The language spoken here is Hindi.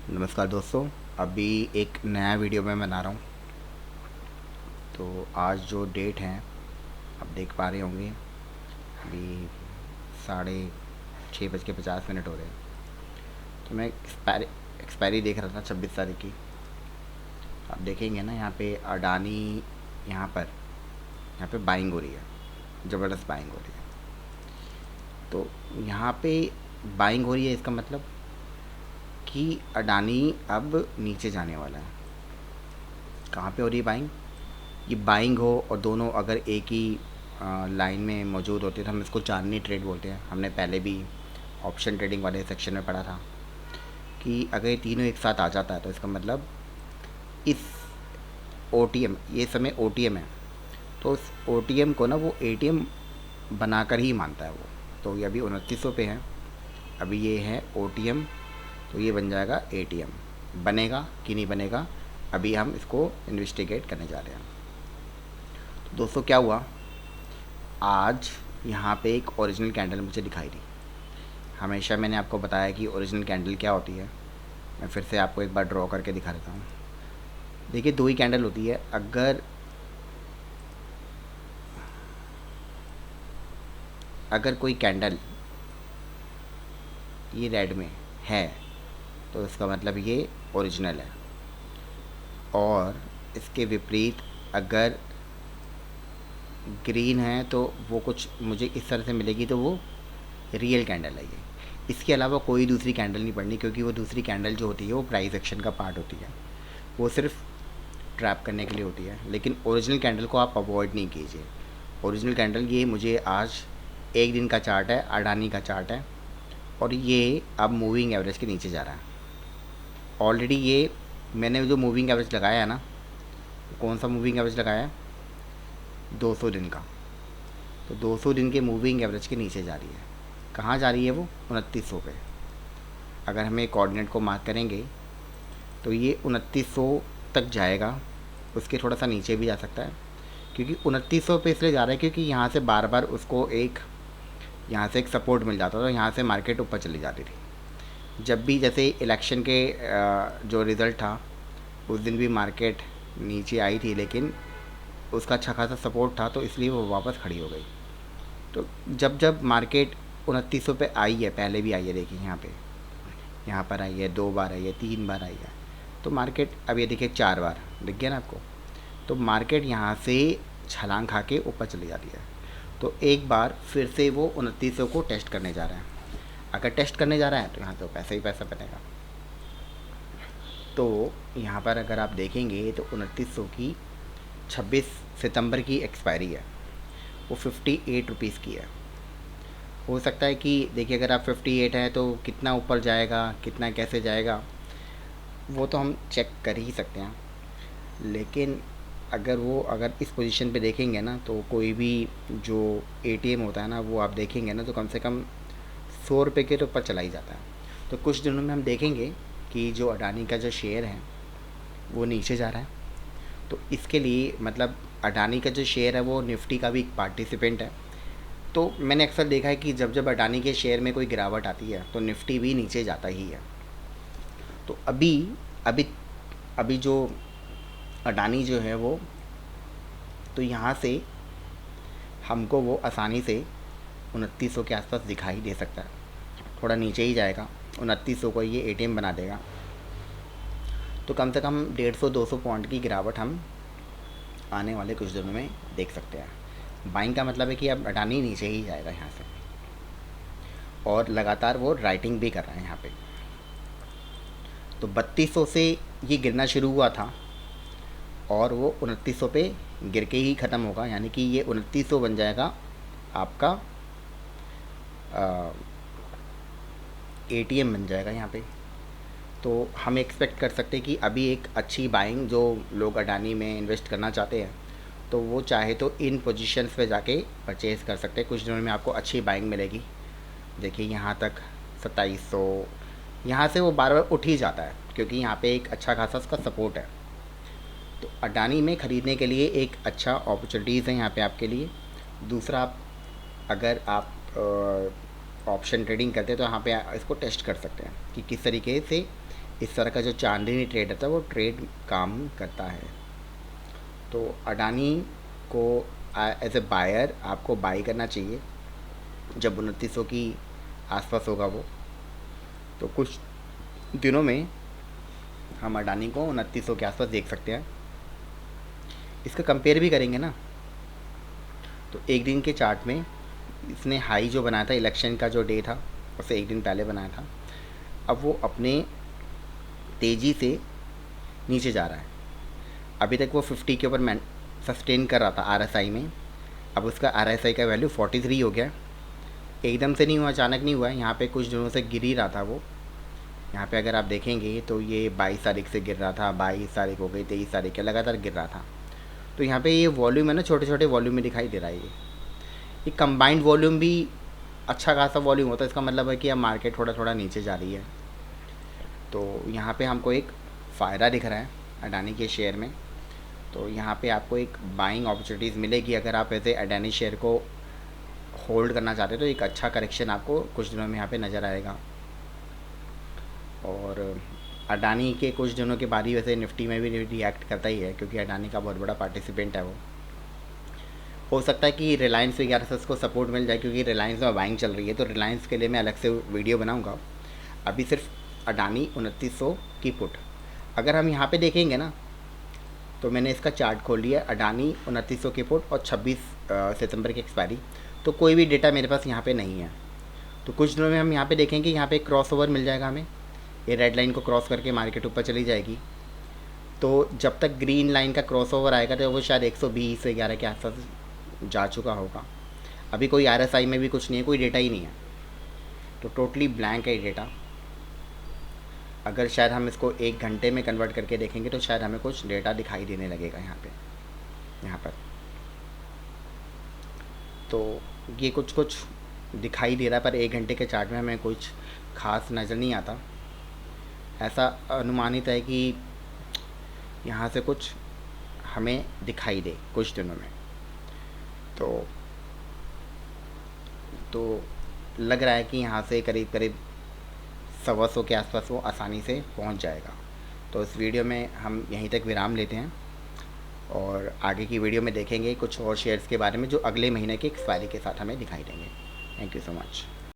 नमस्कार दोस्तों। अभी एक नया वीडियो मैं बना रहा हूँ। तो आज जो डेट है आप देख पा रहे होंगे, अभी 6:50 हो रहे हैं। तो मैं एक्सपायरी देख रहा था 26 तारीख की। आप देखेंगे ना, यहाँ पे अडानी, यहाँ पे बाइंग हो रही है, ज़बरदस्त बाइंग हो रही है। तो यहाँ पे बाइंग हो रही है, इसका मतलब कि अडानी अब नीचे जाने वाला है। कहाँ पे हो रही है बाइंग? ये बाइंग हो और दोनों अगर एक ही लाइन में मौजूद होते हैं तो हम इसको चांदनी ट्रेड बोलते हैं। हमने पहले भी ऑप्शन ट्रेडिंग वाले सेक्शन में पढ़ा था कि अगर ये तीनों एक साथ आ जाता है तो इसका मतलब इस OTM, ये समय OTM है, तो उस OTM को ना वो ATM बनाकर ही मानता है वो। तो ये अभी 2900 पे है, अभी ये है OTM, तो ये बन जाएगा ATM। बनेगा कि नहीं बनेगा, अभी हम इसको इन्वेस्टिगेट करने जा रहे हैं। तो दोस्तों क्या हुआ, आज यहाँ पे एक ओरिजिनल कैंडल मुझे दिखाई दी। हमेशा मैंने आपको बताया कि ओरिजिनल कैंडल क्या होती है। मैं फिर से आपको एक बार ड्रॉ करके दिखा देता हूँ। देखिए, दो ही कैंडल होती है। अगर कोई कैंडल ये रेड में है तो इसका मतलब ये ओरिजिनल है, और इसके विपरीत अगर ग्रीन है तो वो कुछ मुझे इस तरह से मिलेगी, तो वो रियल कैंडल है ये। इसके अलावा कोई दूसरी कैंडल नहीं पड़नी, क्योंकि वो दूसरी कैंडल जो होती है वो प्राइस एक्शन का पार्ट होती है, वो सिर्फ ट्रैप करने के लिए होती है। लेकिन ओरिजिनल कैंडल को आप अवॉइड नहीं कीजिए। ओरिजिनल कैंडल ये मुझे आज एक दिन का चार्ट है, अडानी का चार्ट है, और ये अब मूविंग एवरेज के नीचे जा रहा है। ऑलरेडी ये मैंने जो मूविंग एवरेज लगाया है ना, कौन सा मूविंग एवरेज लगाया है? 200 दिन का। तो 200 दिन के मूविंग एवरेज के नीचे जा रही है। कहाँ जा रही है वो? 2900 पे। अगर हमें कोऑर्डिनेट को मार्क करेंगे तो ये 2900 तक जाएगा, उसके थोड़ा सा नीचे भी जा सकता है, क्योंकि 2900 पे इसलिए जा रहा है क्योंकि यहाँ से बार बार उसको यहाँ से एक सपोर्ट मिल जाता था, यहाँ से मार्केट ऊपर चली जाती थी। जब भी जैसे इलेक्शन के जो रिज़ल्ट था उस दिन भी मार्केट नीचे आई थी, लेकिन उसका अच्छा खासा सपोर्ट था, तो इसलिए वो वापस खड़ी हो गई। तो जब जब मार्केट 2900 पे आई है, पहले भी आई है, देखिए यहाँ पर आई है, 2 बार आई है, 3 बार आई है, तो मार्केट अब ये देखिए 4 बार दिख गया ना आपको। तो मार्केट यहाँ से छलांग खा के ऊपर चली जाती है। तो एक बार फिर से वो 2900 को टेस्ट करने जा रहा है। अगर टेस्ट करने जा रहा है तो यहाँ तो पैसा ही पैसा बनेगा। तो यहाँ पर अगर आप देखेंगे तो 2900 की 26 सितंबर की एक्सपायरी है, वो 58 रुपीज़ की है। हो सकता है कि देखिए, अगर आप 58 है तो कितना ऊपर जाएगा, कितना कैसे जाएगा, वो तो हम चेक कर ही सकते हैं। लेकिन अगर इस पोजीशन पे देखेंगे ना, तो कोई भी जो ATM होता है ना, वो आप देखेंगे ना तो कम से कम 100 रुपये के तो ऊपर चला ही जाता है। तो कुछ दिनों में हम देखेंगे कि जो अडानी का जो शेयर है वो नीचे जा रहा है। तो इसके लिए मतलब अडानी का जो शेयर है वो निफ्टी का भी एक पार्टिसिपेंट है। तो मैंने अक्सर देखा है कि जब जब अडानी के शेयर में कोई गिरावट आती है तो निफ्टी भी नीचे जाता ही है। तो अभी अभी अभी जो अडानी जो है वो, तो यहाँ से हमको वो आसानी से 2900 के आसपास दिखाई दे सकता है। थोड़ा नीचे ही जाएगा, 2900 को ये ATM बना देगा, तो कम से कम 150-200 पॉइंट की गिरावट हम आने वाले कुछ दिनों में देख सकते हैं। बाइंग का मतलब है कि अब अडानी नीचे ही जाएगा यहाँ से, और लगातार वो राइटिंग भी कर रहा है यहाँ पे। तो 3200 से ये गिरना शुरू हुआ था और वो 2900 पे गिर के ही ख़त्म होगा, यानी कि ये 2900 बन जाएगा आपका ATM बन जाएगा यहाँ पे। तो हम एक्सपेक्ट कर सकते हैं कि अभी एक अच्छी बाइंग, जो लोग अडानी में इन्वेस्ट करना चाहते हैं तो वो चाहे तो इन पोजीशंस पे जाके परचेज़ कर सकते हैं। कुछ दिनों में आपको अच्छी बाइंग मिलेगी। देखिए यहाँ तक 2700, यहाँ से वो बार बार उठ ही जाता है क्योंकि यहाँ पे एक अच्छा खासा उसका सपोर्ट है। तो अडानी में ख़रीदने के लिए एक अच्छा अपॉर्चुनिटीज़ है यहाँ पे आपके लिए। दूसरा, अगर आप ऑप्शन ट्रेडिंग करते हैं तो यहाँ पे इसको टेस्ट कर सकते हैं कि किस तरीके से इस तरह का जो चांदनी ट्रेड रहता है वो ट्रेड काम करता है। तो अडानी को एज ए बायर आपको बाई करना चाहिए जब 2900 की आसपास होगा वो। तो कुछ दिनों में हम अडानी को 2900 के आसपास देख सकते हैं। इसका कंपेयर भी करेंगे ना, तो एक दिन के चार्ट में इसने हाई जो बनाया था इलेक्शन का जो डे था उससे एक दिन पहले बनाया था, अब वो अपने तेज़ी से नीचे जा रहा है। अभी तक वो 50 के ऊपर सस्टेन कर रहा था आरएसआई में, अब उसका आरएसआई का वैल्यू 43 हो गया। एकदम से नहीं हुआ, अचानक नहीं हुआ, यहाँ पे कुछ दिनों से गिर ही रहा था वो। यहाँ पे अगर आप देखेंगे तो ये 22 तारीख से गिर रहा था, 22 तारीख हो गई, 23 तारीख के लगातार गिर रहा था। तो यहाँ पे ये वॉल्यूम है ना, छोटे छोटे वॉल्यूम में दिखाई दे रहा है। ये कंबाइंड वॉल्यूम भी अच्छा खासा वॉल्यूम होता है, इसका मतलब है कि अब मार्केट थोड़ा थोड़ा नीचे जा रही है। तो यहाँ पे हमको एक फ़ायदा दिख रहा है अडानी के शेयर में। तो यहाँ पे आपको एक बाइंग अपॉर्चुनिटीज़ मिलेगी अगर आप ऐसे अडानी शेयर को होल्ड करना चाहते हो। तो एक अच्छा करेक्शन आपको कुछ दिनों में यहाँ पे नज़र आएगा। और अडानी के कुछ दिनों के बाद ही वैसे निफ्टी में भी रिएक्ट करता ही है, क्योंकि अडानी का बहुत बड़ा पार्टिसिपेंट है वो। हो सकता है कि रिलायंस वगैरह से उसको सपोर्ट मिल जाए, क्योंकि रिलायंस में बाइंग चल रही है। तो रिलायंस के लिए मैं अलग से वीडियो बनाऊँगा। अभी सिर्फ अडानी 2900 की पुट। अगर हम यहाँ पे देखेंगे ना, तो मैंने इसका चार्ट खोल लिया, अडानी 2900 की पुट और 26 सितंबर की एक्सपायरी। तो कोई भी डेटा मेरे पास यहाँ पे नहीं है। तो कुछ दिनों में हम यहाँ पे देखेंगे, यहाँ पे क्रॉस ओवर मिल जाएगा हमें, ये रेड लाइन को क्रॉस करके मार्केट ऊपर चली जाएगी। तो जब तक ग्रीन लाइन का क्रॉस ओवर आएगा तो वो शायद 120 11 के आसपास जा चुका होगा। अभी कोई आरएसआई में भी कुछ नहीं है, कोई डेटा ही नहीं है, तो टोटली ब्लैंक है ये डेटा। अगर शायद हम इसको 1 घंटे में कन्वर्ट करके देखेंगे तो शायद हमें कुछ डेटा दिखाई देने लगेगा यहाँ पर। तो ये कुछ दिखाई दे रहा है, पर 1 घंटे के चार्ट में हमें कुछ खास नज़र नहीं आता। ऐसा अनुमानित है कि यहाँ से कुछ हमें दिखाई दे कुछ दिनों में। तो लग रहा है कि यहाँ से करीब करीब 125 के आसपास वो आसानी से पहुँच जाएगा। तो इस वीडियो में हम यहीं तक विराम लेते हैं और आगे की वीडियो में देखेंगे कुछ और शेयर्स के बारे में जो अगले महीने की एक्सपायरी के साथ हमें दिखाई देंगे। Thank you so much.